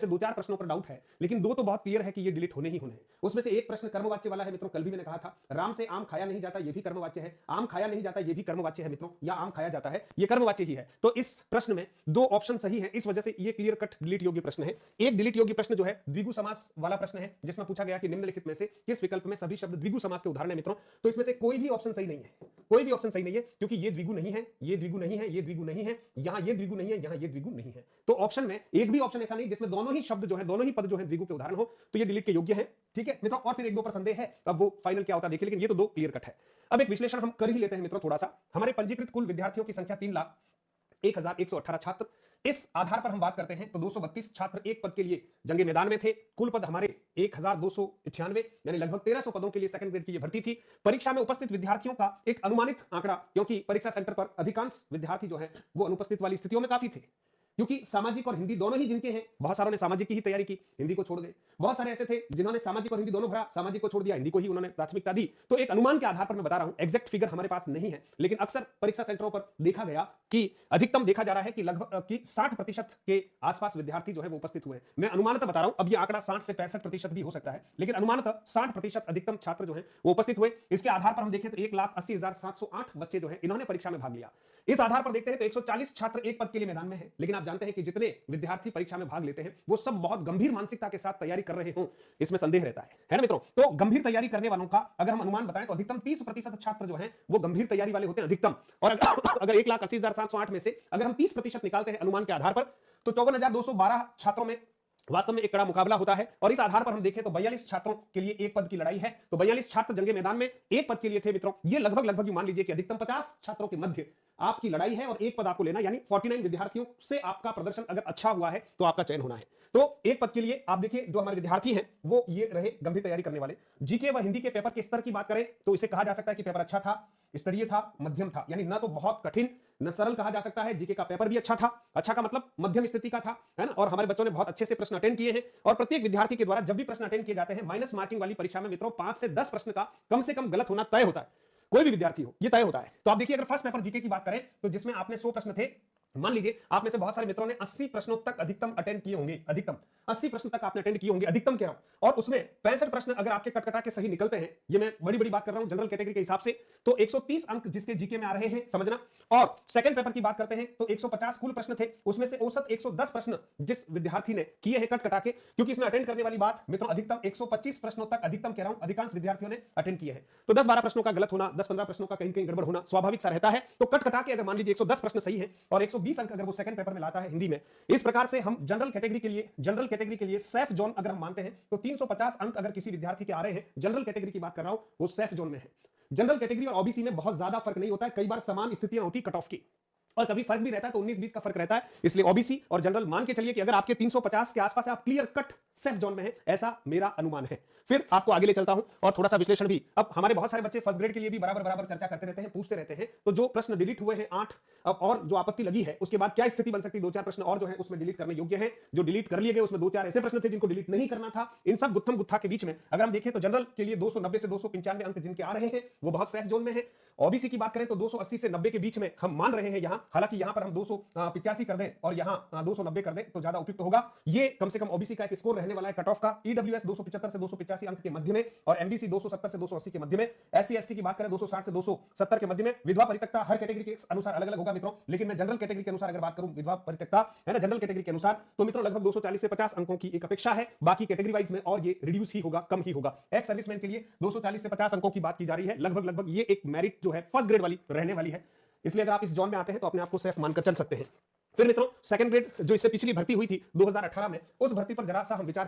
से दो चार प्रश्नों पर डाउट है, लेकिन दो तो बहुत क्लियर है कि ये डिलीट होने ही होने हैं। उसमें से एक प्रश्न कर्मवाच्य वाला है मित्रों, कल भी मैंने कहा था राम से आम खाया नहीं जाता, ये भी कर्मवाच्य है, आम खाया नहीं जाता ये भी कर्मवाच्य है मित्रों, या आम खाया जाता है ये कर्मवाच्य ही है। तो इस प्रश्न में दो ऑप्शन सही है, इस वजह से ये क्लियर कट डिलीट योग्य प्रश्न है। एक डिलीट योग्य प्रश्न जो है द्विगु समास वाला प्रश्न है, जिसमें पूछा गया कि निम्नलिखित में से किस विकल्प में सभी शब्द द्विगु समास के उदाहरण है मित्रों। तो इसमें से कोई भी ऑप्शन सही नहीं है, कोई भी ऑप्शन सही नहीं है, क्योंकि ये द्विगु नहीं है, ये द्विगु नहीं है, ये द्विगु नहीं है, यहां ये द्विगु नहीं है, यहां ये द्विगु नहीं है। तो ऑप्शन में एक भी ऑप्शन ऐसा नहीं जिसमें दोनों ही शब्द जो है, दोनों ही पद जो है द्विगु के उदाहरण हो, तो ये डिलीट के योग्य है। ठीक है मित्रों, और फिर एक दो पर संदेह है, अब वो फाइनल क्या होता है देखिए, लेकिन ये तो दो क्लियर कट है। अब एक विश्लेषण हम कर ही लेते हैं मित्रों थोड़ा सा। हमारे पंजीकृत कुल विद्यार्थियों की संख्या 3,01,118 छात्र। इस आधार पर हम बात करते हैं तो 232 छात्र एक पद के लिए जंगे मैदान में थे। कुल पद हमारे 1,296 यानी लगभग 1300 पदों के लिए सेकंड ग्रेड की यह भर्ती थी। परीक्षा में उपस्थित विद्यार्थियों का एक अनुमानित आंकड़ा, क्योंकि परीक्षा सेंटर पर अधिकांश विद्यार्थी जो है वो अनुपस्थित वाली स्थितियों में काफी थे, क्योंकि सामाजिक और हिंदी दोनों ही जिनके हैं, बहुत सारों ने सामाजिक की ही तैयारी की, हिंदी को छोड़ गए। बहुत सारे ऐसे थे जिन्होंने सामाजिक और हिंदी दोनों भरा, सामाजिक को छोड़ दिया, हिंदी को ही उन्होंने प्राथमिकता दी। तो एक अनुमान के आधार पर मैं बता रहा हूं, एग्जैक्ट फिगर हमारे पास नहीं है, लेकिन अक्सर परीक्षा सेंटरों पर देखा गया कि अधिकतम देखा जा रहा है कि लगभग 60% के आसपास विद्यार्थी जो है वो उपस्थित हुए हैं। मैं अनुमानतः बता रहा हूं, अब ये आंकड़ा 60 से 65% भी हो सकता है, लेकिन अनुमानतः 60% अधिकतम छात्र जो है वो उपस्थित हुए। इसके आधार पर हम देखें तो 1,80,708 बच्चे जो है इन्होंने परीक्षा में भाग लिया। इस आधार पर देखते हैं तो 140 छात्र एक पद के लिए मैदान में है, लेकिन आप जानते हैं कि जितने विद्यार्थी परीक्षा में भाग लेते हैं वो सब बहुत गंभीर मानसिकता के साथ तैयारी कर रहे हों, इसमें संदेह रहता है ना मित्रों। तो गंभीर तैयारी करने वालों का अगर हम अनुमान बताएं तो अधिकतम 30% छात्र जो हैं वो गंभीर तैयारी वाले होते हैं अधिकतम। और अगर 1,80,708 में से अगर हम 30% निकालते हैं अनुमान के आधार पर, तो 54,212 छात्रों में वास्तव में एक कड़ा मुकाबला होता है। और इस आधार पर हम देखें तो 42 छात्रों के लिए एक पद की लड़ाई है। तो 42 छात्र जंगे मैदान में एक पद के लिए थे मित्रों। ये लगभग मान लीजिए कि अधिकतम 50 छात्रों के मध्य आपकी लड़ाई है और एक पद आपको लेना, यानी 49 विद्यार्थियों से आपका प्रदर्शन अगर अच्छा हुआ है तो आपका चयन होना है। तो एक पद के लिए आप देखिए जो हमारे विद्यार्थी हैं वो ये रहे गंभीर तैयारी करने वाले। जीके व हिंदी के पेपर के स्तर की बात करें तो इसे कहा जा सकता है कि पेपर अच्छा था, स्तरीय था, मध्यम था, यानी न तो बहुत कठिन न सरल कहा जा सकता है। जीके का पेपर भी अच्छा था, अच्छा का मतलब मध्यम स्थिति का था, है ना। और हमारे बच्चों ने बहुत अच्छे से प्रश्न अटेंड किए हैं। और प्रत्येक विद्यार्थी के द्वारा जब भी प्रश्न अटेंड किए जाते हैं, माइनस मार्किंग वाली परीक्षा में मित्रों 5 से 10 प्रश्न का कम से कम गलत होना तय होता है। कोई भी विद्यार्थी हो ये तय होता है। तो आप देखिए अगर फर्स्ट पेपर जीके की बात करें तो जिसमें आपने 100 प्रश्न थे, मान लीजिए आप में से बहुत सारे मित्रों ने 80 प्रश्नों तक अधिकतम अटेंड किए होंगे, अधिकतम 80 प्रश्न तक आपने अटेंड किए होंगे, अधिकतम कह रहा हूं। और उसमें 65 प्रश्न अगर आपके कटकटा के सही निकलते हैं, ये मैं बड़ी बात कर रहा हूं जनरल कैटेगरी के हिसाब से, तो 130 अंक जिसके जीके में आ रहे हैं समझना। और सेकंड पेपर की बात करते हैं तो 150 कुल प्रश्न थे, उसमें से औसत 110 प्रश्न जिस विद्यार्थी ने किए हैं कटकटा के, क्योंकि इसमें अटेंड करने वाली बात मित्रों अधिकतम 125 प्रश्नों तक, अधिकतम कह रहा हूं अधिकांश विद्यार्थियों ने अटेंड किए हैं। तो 10-12 प्रश्नों का गलत होना, 10-15 प्रश्नों का कहीं गड़बड़ होना स्वाभाविक सा रहता है। तो कटकटा के अगर मान लीजिए 110 प्रश्न सही है और 120 अंक अगर वो सेकंड पेपर में लाता है हिंदी में, इस प्रकार से हम जनरल कैटेगरी के लिए सेफ जोन अगर हम मानते हैं तो 350 अंक अगर किसी विद्यार्थी के आ रहे हैं, जनरल कैटेगरी की बात कर रहा हूं, वो सेफ जोन में है। जनरल कैटेगरी और ओबीसी में बहुत ज्यादा फर्क नहीं होता है, कई बार समान स्थितियां होती कट ऑफ की, और कभी फर्क भी रहता है तो 19-20 का फर्क रहता है। इसलिए ओबीसी और जनरल मान के चलिए कि अगर आपके 350 के आसपास आप क्लियर कट सेफ जोन में है, ऐसा मेरा अनुमान है। फिर आपको आगे ले चलता हूं और थोड़ा सा विश्लेषण भी। अब हमारे बहुत सारे बच्चे फर्स्ट ग्रेड के लिए भी बराबर चर्चा करते रहते हैं, पूछते रहते हैं। तो जो प्रश्न डिलीट हुए हैं 8, अब और जो आपत्ति लगी है उसके बाद क्या स्थिति बन सकती है, 2-4 प्रश्न और जो है उसमें डिलीट करने योग्य है। जो डिलीट कर लिए गए उसमें 2-4 ऐसे प्रश्न थे जिनको डिलीट नहीं करना था। इन सब गुत्थम गुत्था के बीच में अगर हम देखें तो जनरल के लिए 290 से 295 अंक जिनके आ रहे हैं वो बहुत सेफ जोन में है। ओबीसी की बात करें तो 280 से 90 के बीच में हम मान रहे हैं यहां, हालांकि यहां पर हम 285 कर दें और यहां 290 कर दें तो ज्यादा उपयुक्त होगा। ये कम से कम ओबीसी का एक स्कोर रहने वाला है कट ऑफ का। ईडब्ल्यूएस 275 से 285 अंक के मध्य में और एमबीसी 270 से 280 के मध्य में। एससी एसटी की बात करें 260 से 270 के मध्य में। विधवा परित्यक्ता हर कैटेगरी के अनुसार अलग अलग होगा मित्रों, लेकिन मैं जनरल कैटेगरी के अनुसार अगर बात करूं, विधवा परित्यक्ता है ना, जनरल कैटेगरी के अनुसार तो मित्रों लगभग 240 से 50 अंकों की एक अपेक्षा है। बाकी कैटेगरी वाइज में और ये रिड्यूस ही होगा, कम ही होगा। एक्स सर्विसमैन के लिए 240 से 50 अंकों की बात की जा रही है, लगभग ये एक मेरिट जो है फर्स्ट ग्रेड वाली रहने वाली है। इसलिए अगर आप इस जोन में आते हैं तो अपने आप को सेफ मानकर चल सकते हैं। फिर मित्रों सेकंड ग्रेड जो इससे पिछली भर्ती हुई थी 2018 में, उस भर्ती पर जरा सा हम विचार